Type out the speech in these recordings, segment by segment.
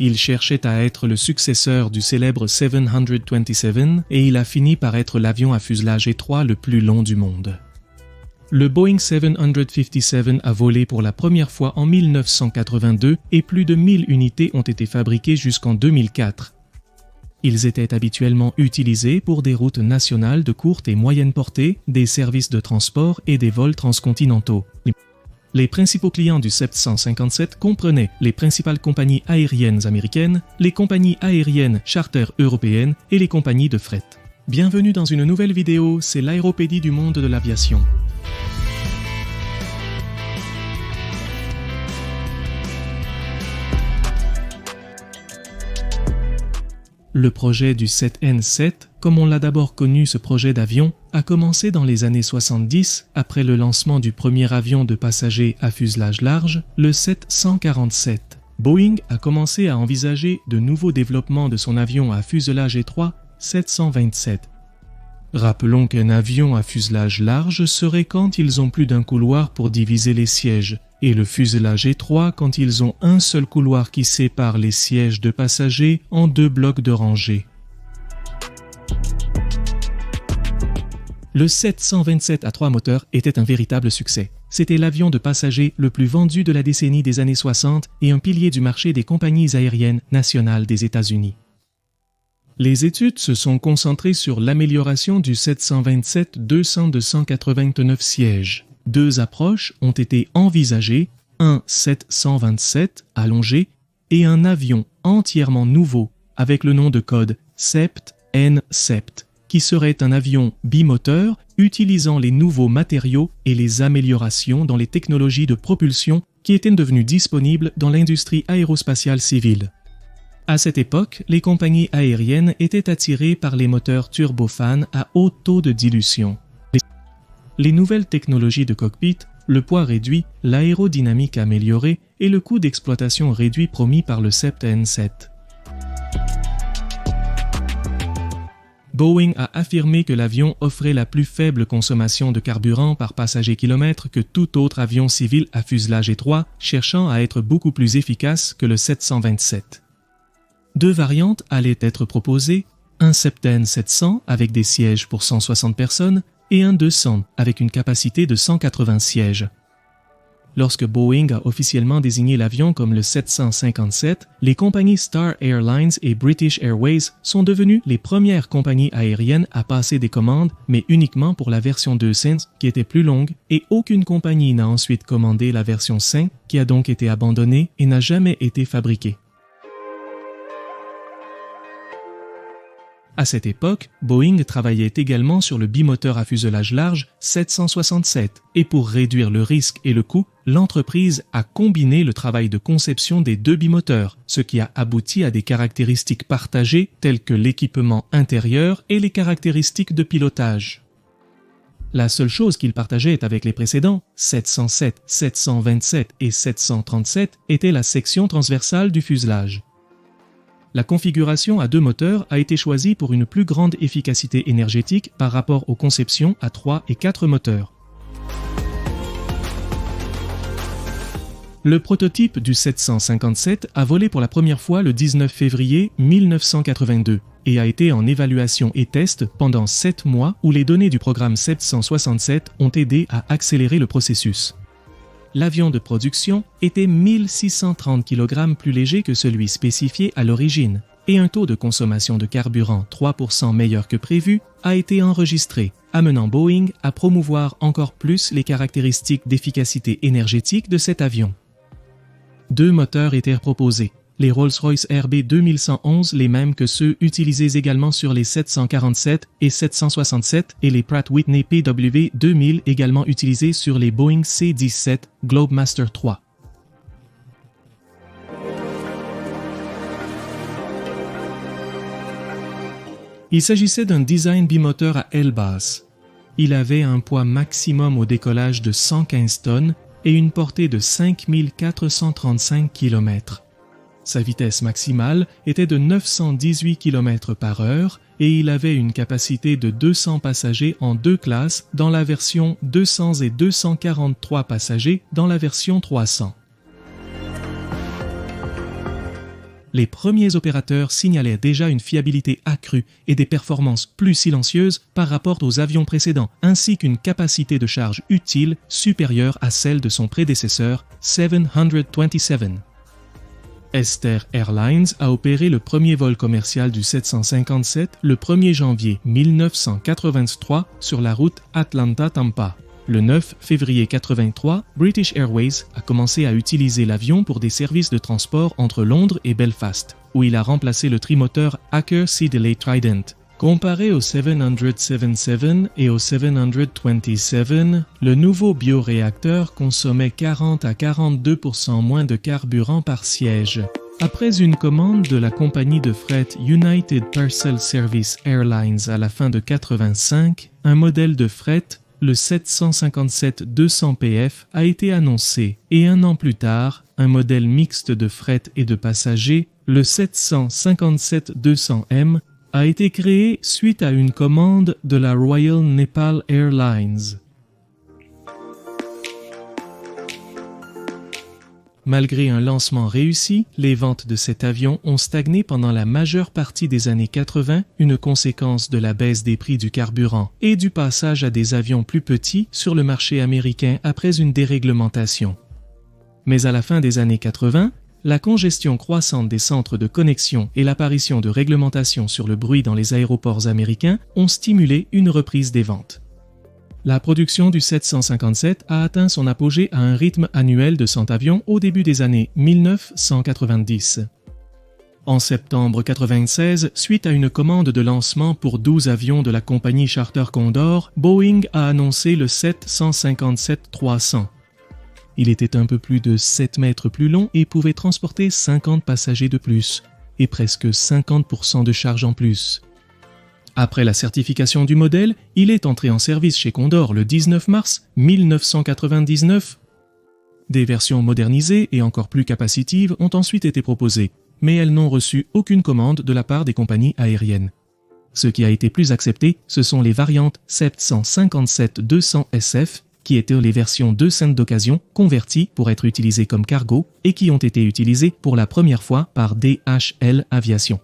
Il cherchait à être le successeur du célèbre 727 et il a fini par être l'avion à fuselage étroit le plus long du monde. Le Boeing 757 a volé pour la première fois en 1982 et plus de 1000 unités ont été fabriquées jusqu'en 2004. Ils étaient habituellement utilisés pour des routes nationales de courte et moyenne portée, des services de transport et des vols transcontinentaux. Les principaux clients du 757 comprenaient les principales compagnies aériennes américaines, les compagnies aériennes charter européennes et les compagnies de fret. Bienvenue dans une nouvelle vidéo, c'est l'aéropédie du monde de l'aviation. Le projet du 7N7, comme on l'a d'abord connu ce projet d'avion, a commencé dans les années 70 après le lancement du premier avion de passagers à fuselage large, le 747. Boeing a commencé à envisager de nouveaux développements de son avion à fuselage étroit 727. Rappelons qu'un avion à fuselage large serait quand ils ont plus d'un couloir pour diviser les sièges, et le fuselage étroit quand ils ont un seul couloir qui sépare les sièges de passagers en deux blocs de rangée. Le 727 à 3 moteurs était un véritable succès. C'était l'avion de passagers le plus vendu de la décennie des années 60 et un pilier du marché des compagnies aériennes nationales des États-Unis. Les études se sont concentrées sur l'amélioration du 727 289 sièges. Deux approches ont été envisagées, un 727 allongé et un avion entièrement nouveau avec le nom de code SEPT-N-SEPT, qui serait un avion bimoteur utilisant les nouveaux matériaux et les améliorations dans les technologies de propulsion qui étaient devenues disponibles dans l'industrie aérospatiale civile. À cette époque, les compagnies aériennes étaient attirées par les moteurs turbofan à haut taux de dilution. Les nouvelles technologies de cockpit, le poids réduit, l'aérodynamique améliorée et le coût d'exploitation réduit promis par le 7N7. Boeing a affirmé que l'avion offrait la plus faible consommation de carburant par passager-kilomètre que tout autre avion civil à fuselage étroit, cherchant à être beaucoup plus efficace que le 727. Deux variantes allaient être proposées, un 7N700 avec des sièges pour 160 personnes et un 200 avec une capacité de 180 sièges. Lorsque Boeing a officiellement désigné l'avion comme le 757, les compagnies Star Airlines et British Airways sont devenues les premières compagnies aériennes à passer des commandes, mais uniquement pour la version 200 qui était plus longue, et aucune compagnie n'a ensuite commandé la version 5 qui a donc été abandonnée et n'a jamais été fabriquée. À cette époque, Boeing travaillait également sur le bimoteur à fuselage large 767 et pour réduire le risque et le coût, l'entreprise a combiné le travail de conception des deux bimoteurs, ce qui a abouti à des caractéristiques partagées telles que l'équipement intérieur et les caractéristiques de pilotage. La seule chose qu'ils partageaient avec les précédents, 707, 727 et 737, était la section transversale du fuselage. La configuration à deux moteurs a été choisie pour une plus grande efficacité énergétique par rapport aux conceptions à 3 et 4 moteurs. Le prototype du 757 a volé pour la première fois le 19 février 1982 et a été en évaluation et test pendant 7 mois où les données du programme 767 ont aidé à accélérer le processus. L'avion de production était 1630 kg plus léger que celui spécifié à l'origine et un taux de consommation de carburant 3% meilleur que prévu a été enregistré, amenant Boeing à promouvoir encore plus les caractéristiques d'efficacité énergétique de cet avion. Deux moteurs étaient proposés, les Rolls-Royce RB 2111 les mêmes que ceux utilisés également sur les 747 et 767 et les Pratt Whitney PW 2000 également utilisés sur les Boeing C-17 Globemaster III. Il s'agissait d'un design bimoteur à aile basse. Il avait un poids maximum au décollage de 115 tonnes et une portée de 5435 km. Sa vitesse maximale était de 918 km/h et il avait une capacité de 200 passagers en deux classes dans la version 200 et 243 passagers dans la version 300. les premiers opérateurs signalaient déjà une fiabilité accrue et des performances plus silencieuses par rapport aux avions précédents, ainsi qu'une capacité de charge utile supérieure à celle de son prédécesseur 727. Ester Airlines a opéré le premier vol commercial du 757 le 1er janvier 1983 sur la route Atlanta-Tampa. Le 9 février 1983, British Airways a commencé à utiliser l'avion pour des services de transport entre Londres et Belfast, où il a remplacé le trimoteur Aker Sea-Delay Trident. Comparé au 777 et au 727, le nouveau bioréacteur consommait 40 à 42% moins de carburant par siège. Après une commande de la compagnie de fret United Parcel Service Airlines à la fin de 1985, un modèle de fret, le 757-200PF, a été annoncé et un an plus tard, un modèle mixte de fret et de passagers, le 757-200M, a été créé suite à une commande de la Royal Nepal Airlines. Malgré un lancement réussi, les ventes de cet avion ont stagné pendant la majeure partie des années 80, une conséquence de la baisse des prix du carburant et du passage à des avions plus petits sur le marché américain après une déréglementation. Mais à la fin des années 80, la congestion croissante des centres de connexion et l'apparition de réglementations sur le bruit dans les aéroports américains ont stimulé une reprise des ventes. La production du 757 a atteint son apogée à un rythme annuel de 100 avions au début des années 1990. En septembre 1996, suite à une commande de lancement pour 12 avions de la compagnie Charter Condor, Boeing a annoncé le 757-300. Il était un peu plus de 7 mètres plus long et pouvait transporter 50 passagers de plus, et presque 50% de charge en plus. Après la certification du modèle, il est entré en service chez Condor le 19 mars 1999. Des versions modernisées et encore plus capacitives ont ensuite été proposées, mais elles n'ont reçu aucune commande de la part des compagnies aériennes. Ce qui a été plus accepté, ce sont les variantes 757-200 SF, qui étaient les versions 2 cents d'occasion converties pour être utilisées comme cargo et qui ont été utilisées pour la première fois par DHL Aviation.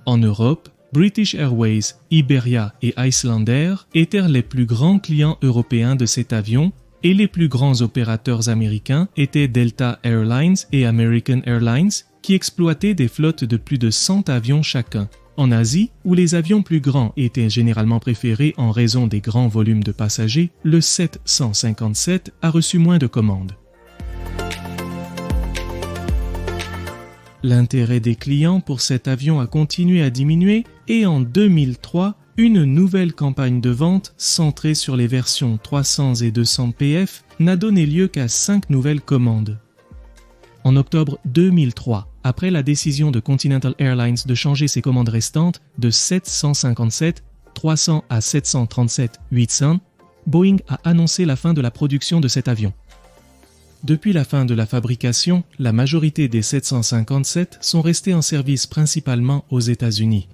En Europe, British Airways, Iberia et Icelandair étaient les plus grands clients européens de cet avion et les plus grands opérateurs américains étaient Delta Airlines et American Airlines qui exploitaient des flottes de plus de 100 avions chacun. En Asie, où les avions plus grands étaient généralement préférés en raison des grands volumes de passagers, le 757 a reçu moins de commandes. L'intérêt des clients pour cet avion a continué à diminuer et en 2003, une nouvelle campagne de vente centrée sur les versions 300 et 200 PF n'a donné lieu qu'à 5 nouvelles commandes. En octobre 2003, après la décision de Continental Airlines de changer ses commandes restantes de 757-300 à 737-800, Boeing a annoncé la fin de la production de cet avion. Depuis la fin de la fabrication, la majorité des 757 sont restés en service principalement aux États-Unis.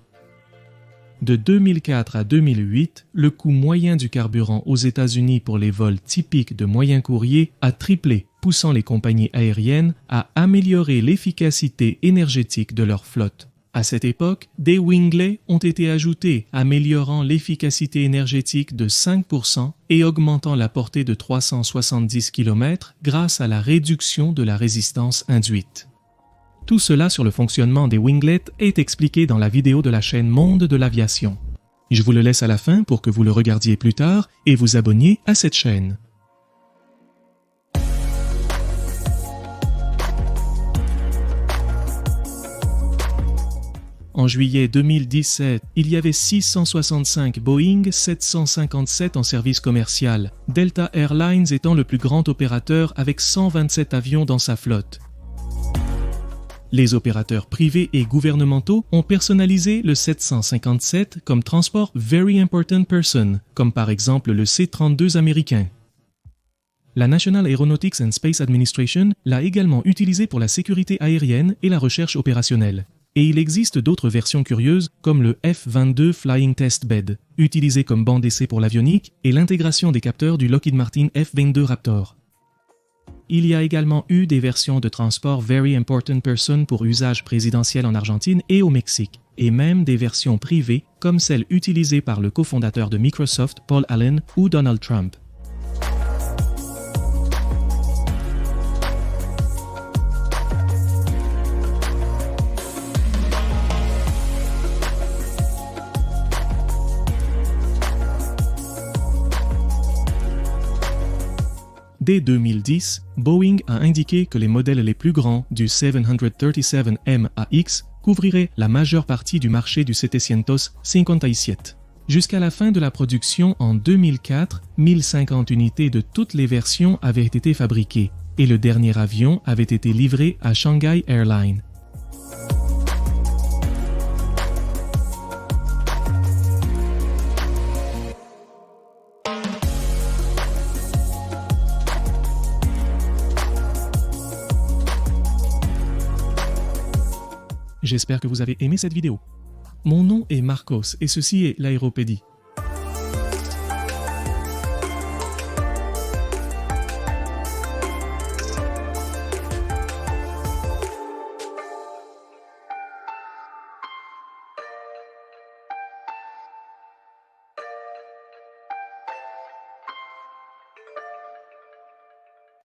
De 2004 à 2008, le coût moyen du carburant aux États-Unis pour les vols typiques de moyen courrier a triplé, poussant les compagnies aériennes à améliorer l'efficacité énergétique de leur flotte. À cette époque, des winglets ont été ajoutés, améliorant l'efficacité énergétique de 5% et augmentant la portée de 370 km grâce à la réduction de la résistance induite. Tout cela sur le fonctionnement des winglets est expliqué dans la vidéo de la chaîne Monde de l'aviation. Je vous le laisse à la fin pour que vous le regardiez plus tard et vous abonniez à cette chaîne. En juillet 2017, il y avait 665 Boeing 757 en service commercial, Delta Airlines étant le plus grand opérateur avec 127 avions dans sa flotte. Les opérateurs privés et gouvernementaux ont personnalisé le 757 comme transport Very Important Person, comme par exemple le C-32 américain. La National Aeronautics and Space Administration l'a également utilisé pour la sécurité aérienne et la recherche opérationnelle. Et il existe d'autres versions curieuses comme le F-22 Flying Test Bed, utilisé comme banc d'essai pour l'avionique, et l'intégration des capteurs du Lockheed Martin F-22 Raptor. Il y a également eu des versions de transport Very Important Person pour usage présidentiel en Argentine et au Mexique, et même des versions privées comme celle utilisée par le cofondateur de Microsoft, Paul Allen, ou Donald Trump. Dès 2010, Boeing a indiqué que les modèles les plus grands du 737 MAX couvriraient la majeure partie du marché du 757. Jusqu'à la fin de la production en 2004, 1050 unités de toutes les versions avaient été fabriquées et le dernier avion avait été livré à Shanghai Airlines. J'espère que vous avez aimé cette vidéo. Mon nom est Marcos et ceci est l'Aéropédie.